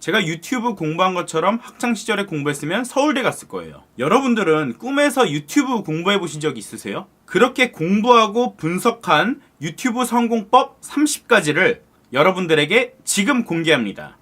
제가 유튜브 공부한 것처럼 학창시절에 공부했으면 서울대 갔을 거예요. 여러분들은 꿈에서 유튜브 공부해 보신 적 있으세요? 그렇게 공부하고 분석한 유튜브 성공법 30가지를 여러분들에게 지금 공개합니다.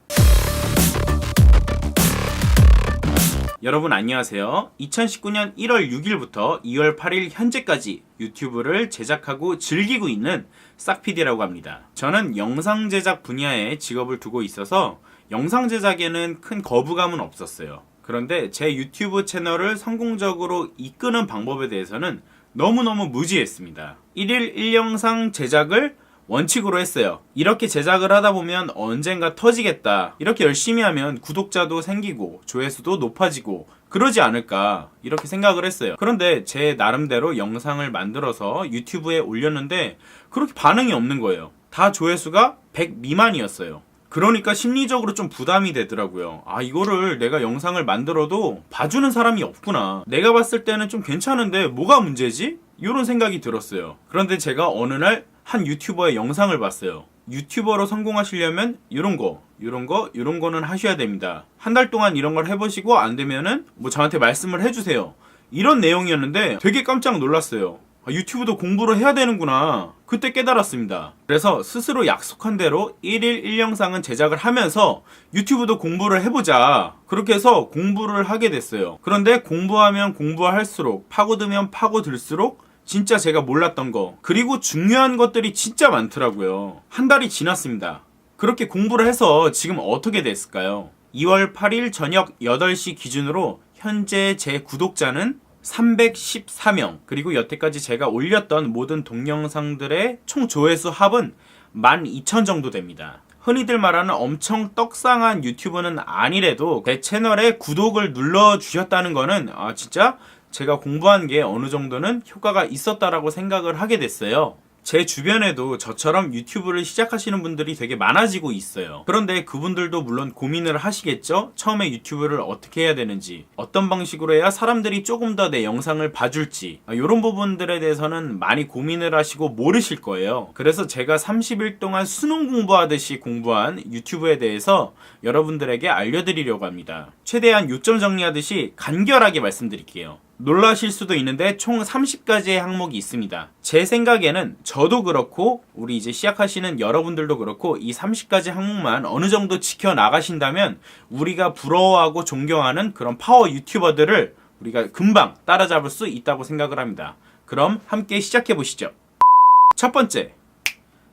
여러분 안녕하세요. 2019년 1월 6일부터 2월 8일 현재까지 유튜브를 제작하고 즐기고 있는 싹PD라고 합니다. 저는 영상 제작 분야에 직업을 두고 있어서 영상 제작에는 큰 거부감은 없었어요. 그런데 제 유튜브 채널을 성공적으로 이끄는 방법에 대해서는 너무너무 무지했습니다. 1일 1영상 제작을 원칙으로 했어요. 이렇게 제작을 하다 보면 언젠가 터지겠다. 이렇게 열심히 하면 구독자도 생기고 조회수도 높아지고 그러지 않을까 이렇게 생각을 했어요. 그런데 제 나름대로 영상을 만들어서 유튜브에 올렸는데 그렇게 반응이 없는 거예요. 다 조회수가 100 미만이었어요. 그러니까 심리적으로 좀 부담이 되더라고요. 이거를 내가 영상을 만들어도 봐주는 사람이 없구나. 내가 봤을 때는 좀 괜찮은데 뭐가 문제지? 이런 생각이 들었어요. 그런데 제가 어느 날 한 유튜버의 영상을 봤어요. 유튜버로 성공하시려면 이런 거는 하셔야 됩니다. 한 달 동안 이런 걸 해보시고 안 되면은 저한테 말씀을 해주세요. 이런 내용이었는데 되게 깜짝 놀랐어요. 유튜브도 공부를 해야 되는구나. 그때 깨달았습니다. 그래서 스스로 약속한 대로 1일 1영상은 제작을 하면서 유튜브도 공부를 해보자. 그렇게 해서 공부를 하게 됐어요. 그런데 공부하면 공부할수록 파고들면 파고들수록 진짜 제가 몰랐던 거 그리고 중요한 것들이 진짜 많더라고요. 한 달이 지났습니다. 그렇게 공부를 해서 지금 어떻게 됐을까요? 2월 8일 저녁 8시 기준으로 현재 제 구독자는 314명 그리고 여태까지 제가 올렸던 모든 동영상들의 총 조회수 합은 12,000 정도 됩니다. 흔히들 말하는 엄청 떡상한 유튜브는 아니래도 제 채널에 구독을 눌러주셨다는 거는 진짜 제가 공부한 게 어느 정도는 효과가 있었다라고 생각을 하게 됐어요. 제 주변에도 저처럼 유튜브를 시작하시는 분들이 되게 많아지고 있어요. 그런데 그분들도 물론 고민을 하시겠죠? 처음에 유튜브를 어떻게 해야 되는지, 어떤 방식으로 해야 사람들이 조금 더 내 영상을 봐줄지, 이런 부분들에 대해서는 많이 고민을 하시고 모르실 거예요. 그래서 제가 30일 동안 수능 공부하듯이 공부한 유튜브에 대해서 여러분들에게 알려드리려고 합니다. 최대한 요점 정리하듯이 간결하게 말씀드릴게요. 놀라실 수도 있는데 총 30가지의 항목이 있습니다. 제 생각에는 저도 그렇고 우리 이제 시작하시는 여러분들도 그렇고 이 30가지 항목만 어느 정도 지켜나가신다면 우리가 부러워하고 존경하는 그런 파워 유튜버들을 우리가 금방 따라잡을 수 있다고 생각을 합니다. 그럼 함께 시작해 보시죠. 첫 번째,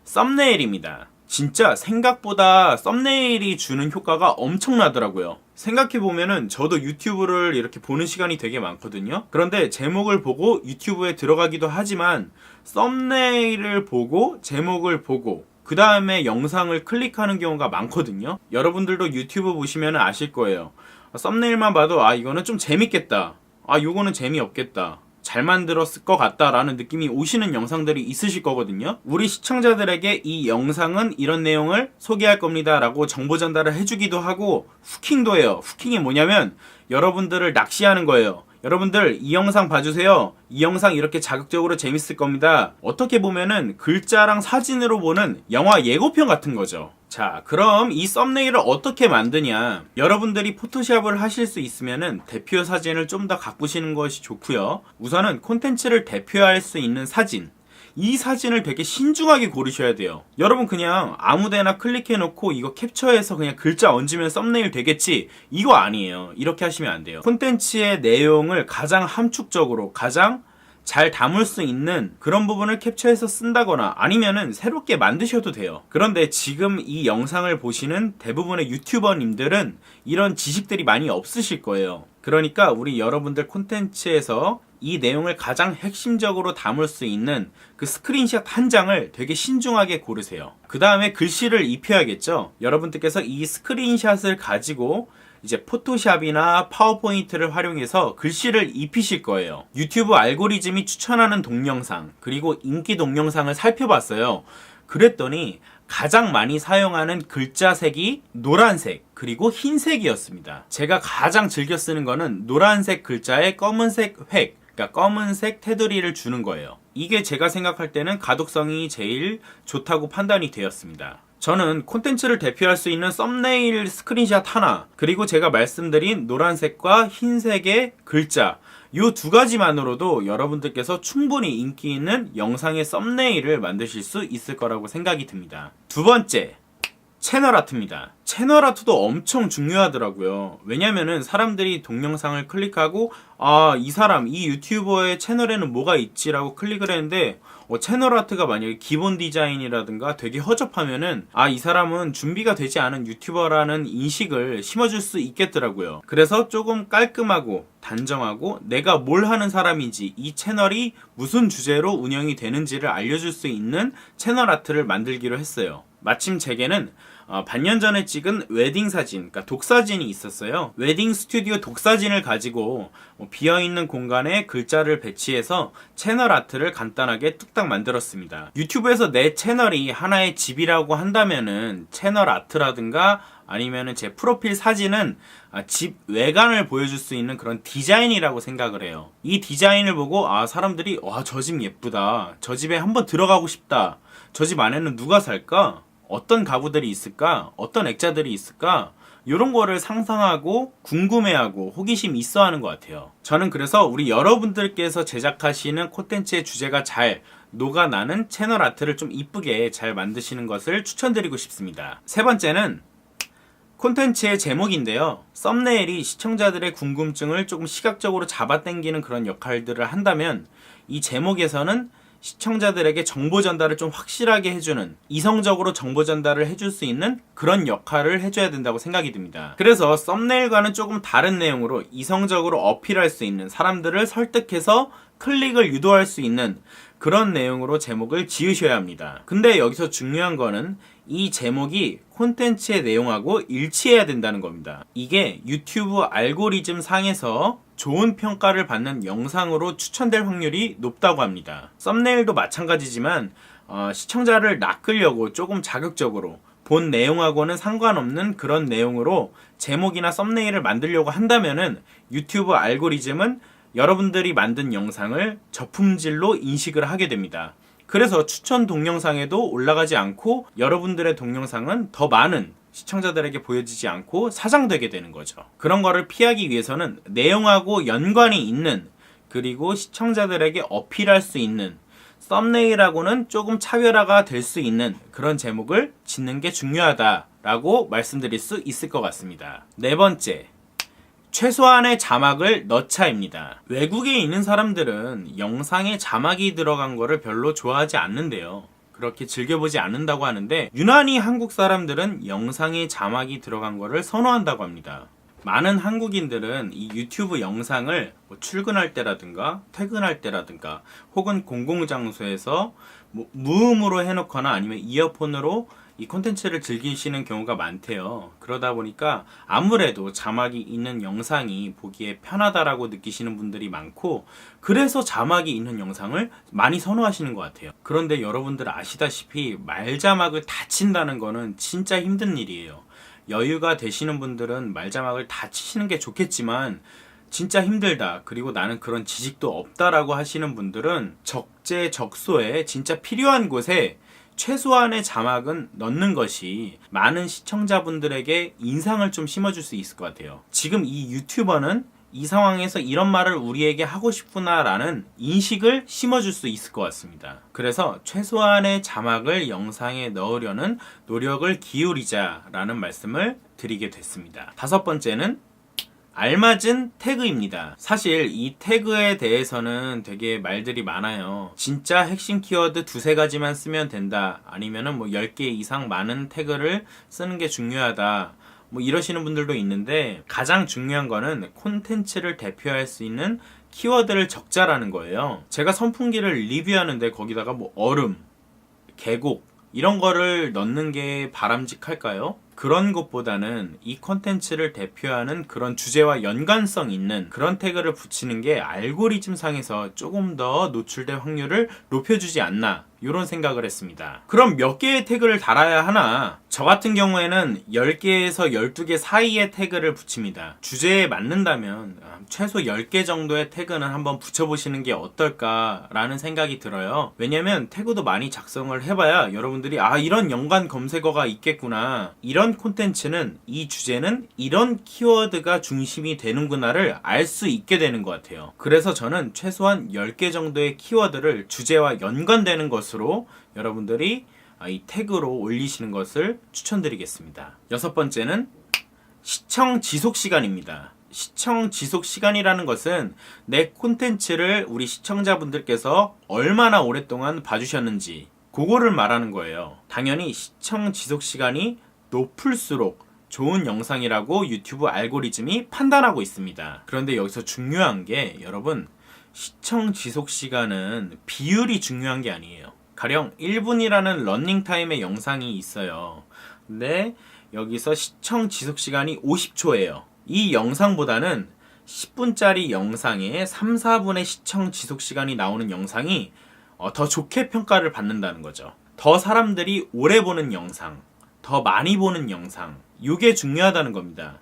썸네일입니다. 진짜 생각보다 썸네일이 주는 효과가 엄청나더라고요. 생각해보면은 저도 유튜브를 이렇게 보는 시간이 되게 많거든요. 그런데 제목을 보고 유튜브에 들어가기도 하지만 썸네일을 보고 제목을 보고 그 다음에 영상을 클릭하는 경우가 많거든요. 여러분들도 유튜브 보시면 아실 거예요. 썸네일만 봐도 이거는 좀 재밌겠다. 요거는 재미없겠다. 잘 만들었을 것 같다라는 느낌이 오시는 영상들이 있으실 거거든요. 우리 시청자들에게 이 영상은 이런 내용을 소개할 겁니다 라고 정보 전달을 해주기도 하고 후킹도 해요. 후킹이 뭐냐면 여러분들을 낚시하는 거예요. 여러분들 이 영상 봐주세요. 이 영상 이렇게 자극적으로 재밌을 겁니다. 어떻게 보면은 글자랑 사진으로 보는 영화 예고편 같은 거죠. 자, 그럼 이 썸네일을 어떻게 만드냐? 여러분들이 포토샵을 하실 수 있으면은 대표 사진을 좀 더 가꾸시는 것이 좋고요. 우선은 콘텐츠를 대표할 수 있는 사진. 이 사진을 되게 신중하게 고르셔야 돼요. 여러분 그냥 아무데나 클릭해놓고 이거 캡처해서 그냥 글자 얹으면 썸네일 되겠지? 이거 아니에요. 이렇게 하시면 안 돼요. 콘텐츠의 내용을 가장 함축적으로 가장 잘 담을 수 있는 그런 부분을 캡처해서 쓴다거나 아니면은 새롭게 만드셔도 돼요. 그런데 지금 이 영상을 보시는 대부분의 유튜버님들은 이런 지식들이 많이 없으실 거예요. 그러니까 우리 여러분들 콘텐츠에서 이 내용을 가장 핵심적으로 담을 수 있는 그 스크린샷 한 장을 되게 신중하게 고르세요. 그 다음에 글씨를 입혀야겠죠. 여러분들께서 이 스크린샷을 가지고 이제 포토샵이나 파워포인트를 활용해서 글씨를 입히실 거예요. 유튜브 알고리즘이 추천하는 동영상 그리고 인기 동영상을 살펴봤어요. 그랬더니 가장 많이 사용하는 글자색이 노란색 그리고 흰색이었습니다. 제가 가장 즐겨 쓰는 거는 노란색 글자에 검은색 획, 그러니까 검은색 테두리를 주는 거예요. 이게 제가 생각할 때는 가독성이 제일 좋다고 판단이 되었습니다. 저는 콘텐츠를 대표할 수 있는 썸네일 스크린샷 하나, 그리고 제가 말씀드린 노란색과 흰색의 글자, 이 두 가지만으로도 여러분들께서 충분히 인기 있는 영상의 썸네일을 만드실 수 있을 거라고 생각이 듭니다. 두 번째, 채널 아트입니다. 채널 아트도 엄청 중요하더라고요. 왜냐면은 사람들이 동영상을 클릭하고 이 사람, 이 유튜버의 채널에는 뭐가 있지라고 클릭을 했는데 채널 아트가 만약에 기본 디자인이라든가 되게 허접하면은 이 사람은 준비가 되지 않은 유튜버라는 인식을 심어줄 수 있겠더라고요. 그래서 조금 깔끔하고 단정하고 내가 뭘 하는 사람인지, 이 채널이 무슨 주제로 운영이 되는지를 알려줄 수 있는 채널 아트를 만들기로 했어요. 마침 제게는 반년 전에 찍은 웨딩 사진, 그러니까 독사진이 있었어요. 웨딩 스튜디오 독사진을 가지고 비어있는 공간에 글자를 배치해서 채널 아트를 간단하게 뚝딱 만들었습니다. 유튜브에서 내 채널이 하나의 집이라고 한다면은 채널 아트라든가 아니면은 제 프로필 사진은 집 외관을 보여줄 수 있는 그런 디자인이라고 생각을 해요. 이 디자인을 보고 사람들이 저 집 예쁘다, 저 집에 한번 들어가고 싶다, 저 집 안에는 누가 살까? 어떤 가구들이 있을까? 어떤 액자들이 있을까? 이런 거를 상상하고 궁금해하고 호기심이 있어 하는 것 같아요. 저는 그래서 우리 여러분들께서 제작하시는 콘텐츠의 주제가 잘 녹아나는 채널 아트를 좀 이쁘게 잘 만드시는 것을 추천드리고 싶습니다. 세 번째는 콘텐츠의 제목인데요. 썸네일이 시청자들의 궁금증을 조금 시각적으로 잡아당기는 그런 역할들을 한다면 이 제목에서는 시청자들에게 정보 전달을 좀 확실하게 해주는, 이성적으로 정보 전달을 해줄 수 있는 그런 역할을 해줘야 된다고 생각이 듭니다. 그래서 썸네일과는 조금 다른 내용으로 이성적으로 어필할 수 있는, 사람들을 설득해서 클릭을 유도할 수 있는 그런 내용으로 제목을 지으셔야 합니다. 근데 여기서 중요한 거는 이 제목이 콘텐츠의 내용하고 일치해야 된다는 겁니다. 이게 유튜브 알고리즘 상에서 좋은 평가를 받는 영상으로 추천될 확률이 높다고 합니다. 썸네일도 마찬가지지만 시청자를 낚으려고 조금 자극적으로 본 내용하고는 상관없는 그런 내용으로 제목이나 썸네일을 만들려고 한다면은 유튜브 알고리즘은 여러분들이 만든 영상을 저품질로 인식을 하게 됩니다. 그래서 추천 동영상에도 올라가지 않고 여러분들의 동영상은 더 많은 시청자들에게 보여지지 않고 사장되게 되는 거죠. 그런 거를 피하기 위해서는 내용하고 연관이 있는, 그리고 시청자들에게 어필할 수 있는, 썸네일하고는 조금 차별화가 될 수 있는 그런 제목을 짓는 게 중요하다라고 말씀드릴 수 있을 것 같습니다. 네 번째, 최소한의 자막을 넣자입니다. 외국에 있는 사람들은 영상에 자막이 들어간 거를 별로 좋아하지 않는데요. 그렇게 즐겨보지 않는다고 하는데 유난히 한국 사람들은 영상에 자막이 들어간 거를 선호한다고 합니다. 많은 한국인들은 이 유튜브 영상을 출근할 때라든가 퇴근할 때라든가 혹은 공공장소에서 무음으로 해놓거나 아니면 이어폰으로 이 콘텐츠를 즐기시는 경우가 많대요. 그러다 보니까 아무래도 자막이 있는 영상이 보기에 편하다라고 느끼시는 분들이 많고, 그래서 자막이 있는 영상을 많이 선호하시는 것 같아요. 그런데 여러분들 아시다시피 말자막을 다 친다는 거는 진짜 힘든 일이에요. 여유가 되시는 분들은 말자막을 다 치시는 게 좋겠지만 진짜 힘들다, 그리고 나는 그런 지식도 없다라고 하시는 분들은 적재적소에 진짜 필요한 곳에 최소한의 자막은 넣는 것이 많은 시청자분들에게 인상을 좀 심어줄 수 있을 것 같아요. 지금 이 유튜버는 이 상황에서 이런 말을 우리에게 하고 싶구나 라는 인식을 심어줄 수 있을 것 같습니다. 그래서 최소한의 자막을 영상에 넣으려는 노력을 기울이자 라는 말씀을 드리게 됐습니다. 다섯 번째는 알맞은 태그입니다. 사실 이 태그에 대해서는 되게 말들이 많아요. 진짜 핵심 키워드 두세 가지만 쓰면 된다, 아니면은 10개 이상 많은 태그를 쓰는 게 중요하다, 이러시는 분들도 있는데 가장 중요한 거는 콘텐츠를 대표할 수 있는 키워드를 적자라는 거예요. 제가 선풍기를 리뷰하는데 거기다가 얼음, 계곡 이런 거를 넣는 게 바람직할까요? 그런 것보다는 이 콘텐츠를 대표하는 그런 주제와 연관성 있는 그런 태그를 붙이는 게 알고리즘 상에서 조금 더 노출될 확률을 높여주지 않나, 이런 생각을 했습니다. 그럼 몇 개의 태그를 달아야 하나? 저 같은 경우에는 10개에서 12개 사이의 태그를 붙입니다. 주제에 맞는다면 최소 10개 정도의 태그는 한번 붙여보시는 게 어떨까라는 생각이 들어요. 왜냐면 태그도 많이 작성을 해봐야 여러분들이 이런 연관 검색어가 있겠구나, 이런 콘텐츠는, 이 주제는 이런 키워드가 중심이 되는구나를 알 수 있게 되는 것 같아요. 그래서 저는 최소한 10개 정도의 키워드를 주제와 연관되는 것으로 여러분들이 이 태그로 올리시는 것을 추천드리겠습니다. 6번째는 시청 지속 시간입니다. 시청 지속 시간이라는 것은 내 콘텐츠를 우리 시청자분들께서 얼마나 오랫동안 봐주셨는지, 그거를 말하는 거예요. 당연히 시청 지속 시간이 높을수록 좋은 영상이라고 유튜브 알고리즘이 판단하고 있습니다. 그런데 여기서 중요한 게, 여러분, 시청 지속 시간은 비율이 중요한 게 아니에요. 가령 1분이라는 러닝타임의 영상이 있어요. 근데 여기서 시청 지속 시간이 50초예요. 이 영상보다는 10분짜리 영상에 3, 4분의 시청 지속 시간이 나오는 영상이 더 좋게 평가를 받는다는 거죠. 더 사람들이 오래 보는 영상, 더 많이 보는 영상, 이게 중요하다는 겁니다.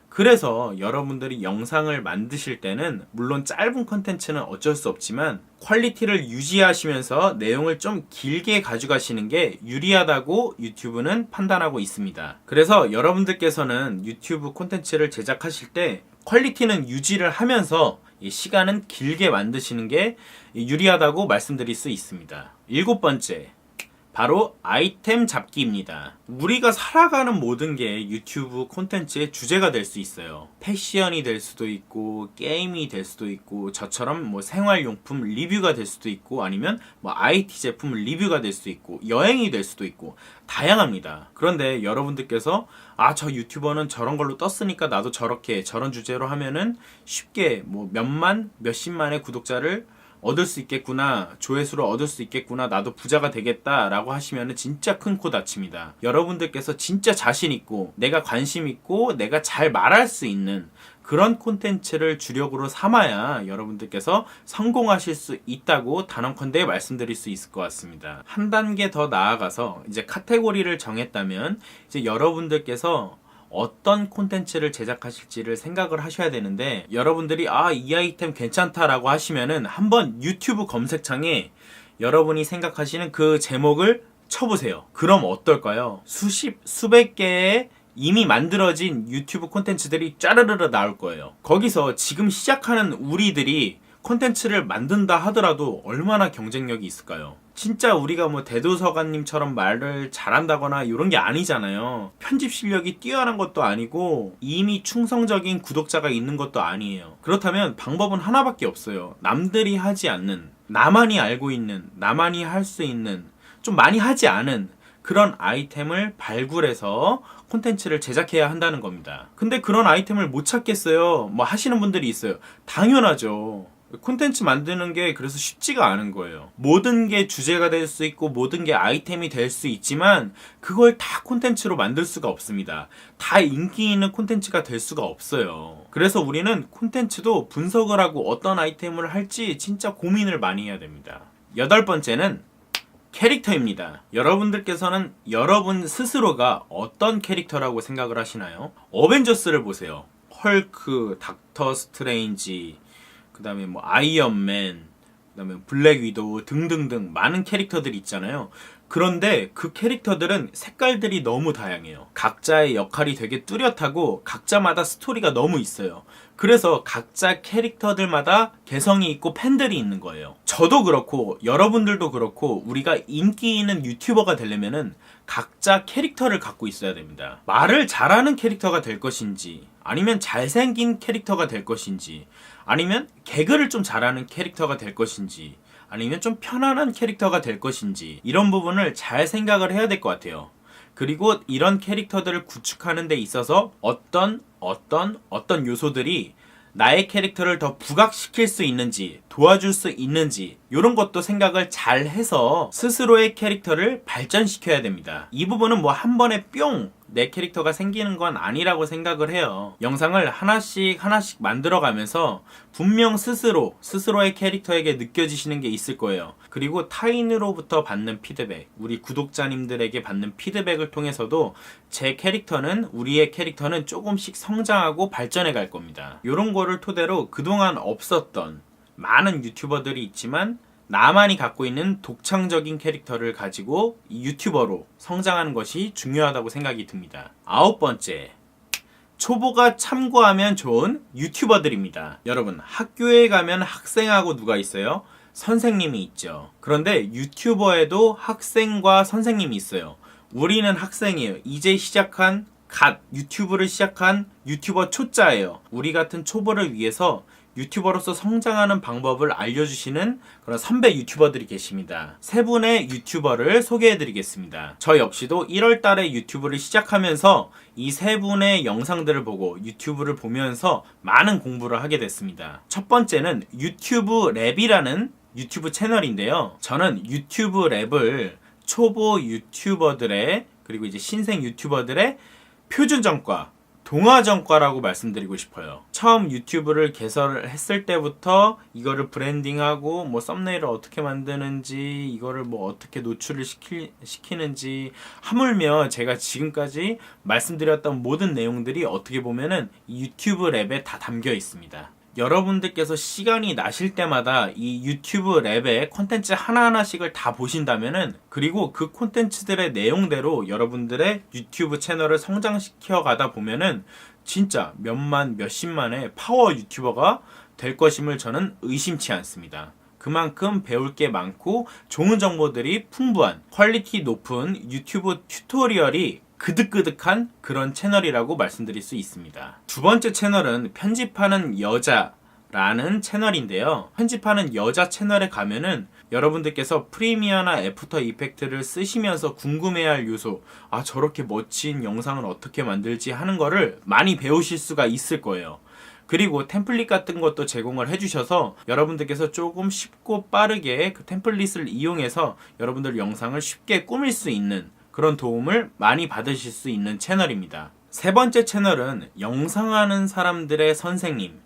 그래서 여러분들이 영상을 만드실 때는 물론 짧은 컨텐츠는 어쩔 수 없지만 퀄리티를 유지하시면서 내용을 좀 길게 가져가시는 게 유리하다고 유튜브는 판단하고 있습니다. 그래서 여러분들께서는 유튜브 콘텐츠를 제작하실 때 퀄리티는 유지를 하면서 이 시간은 길게 만드시는 게 유리하다고 말씀드릴 수 있습니다. 7번째, 바로 아이템 잡기입니다. 우리가 살아가는 모든 게 유튜브 콘텐츠의 주제가 될 수 있어요. 패션이 될 수도 있고, 게임이 될 수도 있고, 저처럼 생활용품 리뷰가 될 수도 있고, 아니면 IT 제품 리뷰가 될 수도 있고, 여행이 될 수도 있고, 다양합니다. 그런데 여러분들께서 저 유튜버는 저런 걸로 떴으니까 나도 저렇게 저런 주제로 하면은 쉽게 몇만, 몇십만의 구독자를 얻을 수 있겠구나, 조회수를 얻을 수 있겠구나, 나도 부자가 되겠다 라고 하시면 진짜 큰 코 다칩니다. 여러분들께서 진짜 자신 있고 내가 관심 있고 내가 잘 말할 수 있는 그런 콘텐츠를 주력으로 삼아야 여러분들께서 성공하실 수 있다고 단언컨대 말씀드릴 수 있을 것 같습니다. 한 단계 더 나아가서 이제 카테고리를 정했다면 이제 여러분들께서 어떤 콘텐츠를 제작하실지를 생각을 하셔야 되는데, 여러분들이 이 아이템 괜찮다라고 하시면은 한번 유튜브 검색창에 여러분이 생각하시는 그 제목을 쳐보세요. 그럼 어떨까요? 수백 개의 이미 만들어진 유튜브 콘텐츠들이 짜르르르 나올 거예요. 거기서 지금 시작하는 우리들이 콘텐츠를 만든다 하더라도 얼마나 경쟁력이 있을까요? 진짜 우리가 대도서관님처럼 말을 잘한다거나 이런 게 아니잖아요. 편집 실력이 뛰어난 것도 아니고 이미 충성적인 구독자가 있는 것도 아니에요. 그렇다면 방법은 하나밖에 없어요. 남들이 하지 않는, 나만이 알고 있는, 나만이 할 수 있는, 좀 많이 하지 않은 그런 아이템을 발굴해서 콘텐츠를 제작해야 한다는 겁니다. 근데 그런 아이템을 못 찾겠어요, 하시는 분들이 있어요. 당연하죠. 콘텐츠 만드는 게 그래서 쉽지가 않은 거예요. 모든 게 주제가 될 수 있고 모든 게 아이템이 될 수 있지만 그걸 다 콘텐츠로 만들 수가 없습니다. 다 인기 있는 콘텐츠가 될 수가 없어요. 그래서 우리는 콘텐츠도 분석을 하고 어떤 아이템을 할지 진짜 고민을 많이 해야 됩니다. 8번째는 캐릭터입니다. 여러분들께서는 여러분 스스로가 어떤 캐릭터라고 생각을 하시나요? 어벤져스를 보세요. 헐크, 닥터 스트레인지, 그 다음에 아이언맨, 그 다음에 블랙 위도우 등등등 많은 캐릭터들이 있잖아요. 그런데 그 캐릭터들은 색깔들이 너무 다양해요. 각자의 역할이 되게 뚜렷하고 각자마다 스토리가 너무 있어요. 그래서 각자 캐릭터들마다 개성이 있고 팬들이 있는 거예요. 저도 그렇고 여러분들도 그렇고 우리가 인기 있는 유튜버가 되려면은 각자 캐릭터를 갖고 있어야 됩니다. 말을 잘하는 캐릭터가 될 것인지, 아니면 잘생긴 캐릭터가 될 것인지, 아니면 개그를 좀 잘하는 캐릭터가 될 것인지, 아니면 좀 편안한 캐릭터가 될 것인지, 이런 부분을 잘 생각을 해야 될 것 같아요. 그리고 이런 캐릭터들을 구축하는 데 있어서 어떤 요소들이 나의 캐릭터를 더 부각시킬 수 있는지, 도와줄 수 있는지, 이런 것도 생각을 잘 해서 스스로의 캐릭터를 발전시켜야 됩니다. 이 부분은 한 번에 뿅 내 캐릭터가 생기는 건 아니라고 생각을 해요. 영상을 하나씩 만들어가면서 분명 스스로의 캐릭터에게 느껴지시는 게 있을 거예요. 그리고 타인으로부터 받는 피드백, 우리 구독자님들에게 받는 피드백을 통해서도 우리의 캐릭터는 조금씩 성장하고 발전해 갈 겁니다. 이런 거를 토대로 그동안 없었던 많은 유튜버들이 있지만 나만이 갖고 있는 독창적인 캐릭터를 가지고 유튜버로 성장하는 것이 중요하다고 생각이 듭니다. 9번째, 초보가 참고하면 좋은 유튜버들입니다. 여러분, 학교에 가면 학생하고 누가 있어요? 선생님이 있죠. 그런데 유튜버에도 학생과 선생님이 있어요. 우리는 학생이에요. 이제 유튜브를 시작한 유튜버 초짜예요. 우리 같은 초보를 위해서 유튜버로서 성장하는 방법을 알려주시는 그런 선배 유튜버들이 계십니다. 세 분의 유튜버를 소개해드리겠습니다. 저 역시도 1월 달에 유튜브를 시작하면서 이 세 분의 영상들을 보고 유튜브를 보면서 많은 공부를 하게 됐습니다. 첫 번째는 유튜브 랩이라는 유튜브 채널인데요. 저는 유튜브 랩을 초보 유튜버들의 그리고 이제 신생 유튜버들의 표준정과 동화정과라고 말씀드리고 싶어요. 처음 유튜브를 개설을 했을 때부터 이거를 브랜딩하고 뭐 썸네일을 어떻게 만드는지 이거를 뭐 어떻게 노출을 시키는지 하물며 제가 지금까지 말씀드렸던 모든 내용들이 어떻게 보면은 이 유튜브 랩에 다 담겨 있습니다. 여러분들께서 시간이 나실 때마다 이 유튜브 랩의 콘텐츠 하나하나씩을 다 보신다면은, 그리고 그 콘텐츠들의 내용대로 여러분들의 유튜브 채널을 성장시켜 가다 보면은 진짜 몇십만의 파워 유튜버가 될 것임을 저는 의심치 않습니다. 그만큼 배울 게 많고 좋은 정보들이 풍부한 퀄리티 높은 유튜브 튜토리얼이 그득그득한 그런 채널이라고 말씀드릴 수 있습니다. 두 번째 채널은 편집하는 여자라는 채널인데요. 편집하는 여자 채널에 가면은 여러분들께서 프리미어나 애프터 이펙트를 쓰시면서 궁금해할 요소, 저렇게 멋진 영상을 어떻게 만들지 하는 거를 많이 배우실 수가 있을 거예요. 그리고 템플릿 같은 것도 제공을 해주셔서 여러분들께서 조금 쉽고 빠르게 그 템플릿을 이용해서 여러분들 영상을 쉽게 꾸밀 수 있는 그런 도움을 많이 받으실 수 있는 채널입니다. 세 번째 채널은 영상하는 사람들의 선생님,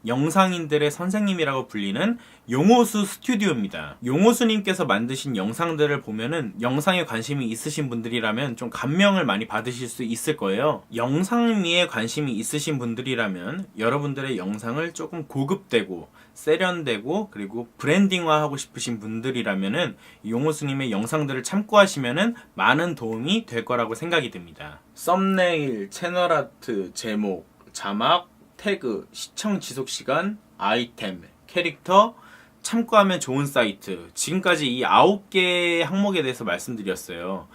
영상인들의 선생님이라고 불리는 용호수 스튜디오입니다. 용호수님께서 만드신 영상들을 보면은 영상에 관심이 있으신 분들이라면 좀 감명을 많이 받으실 수 있을 거예요. 영상미에 관심이 있으신 분들이라면 여러분들의 영상을 조금 고급되고 세련되고 그리고 브랜딩화하고 싶으신 분들이라면은 용호수님의 영상들을 참고하시면은 많은 도움이 될 거라고 생각이 듭니다. 썸네일, 채널아트, 제목, 자막, 태그, 시청 지속시간, 아이템, 캐릭터, 참고하면 좋은 사이트, 지금까지 이 9개의 항목에 대해서 말씀드렸어요.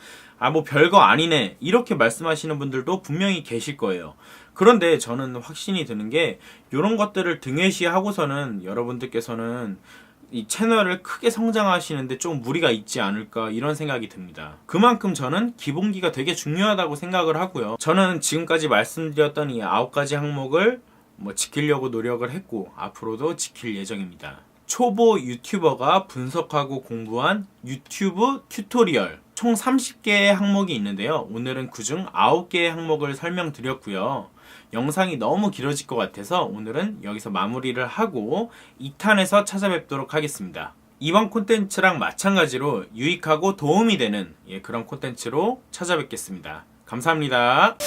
뭐 별거 아니네 이렇게 말씀하시는 분들도 분명히 계실 거예요. 그런데 저는 확신이 드는 게 이런 것들을 등회시하고서는 여러분들께서는 이 채널을 크게 성장하시는데 좀 무리가 있지 않을까 이런 생각이 듭니다. 그만큼 저는 기본기가 되게 중요하다고 생각을 하고요. 저는 지금까지 말씀드렸던 이 9가지 항목을 지키려고 노력을 했고 앞으로도 지킬 예정입니다. 초보 유튜버가 분석하고 공부한 유튜브 튜토리얼 총 30개의 항목이 있는데요. 오늘은 그중 9개의 항목을 설명드렸고요. 영상이 너무 길어질 것 같아서 오늘은 여기서 마무리를 하고 2탄에서 찾아뵙도록 하겠습니다. 이번 콘텐츠랑 마찬가지로 유익하고 도움이 되는 그런 콘텐츠로 찾아뵙겠습니다. 감사합니다.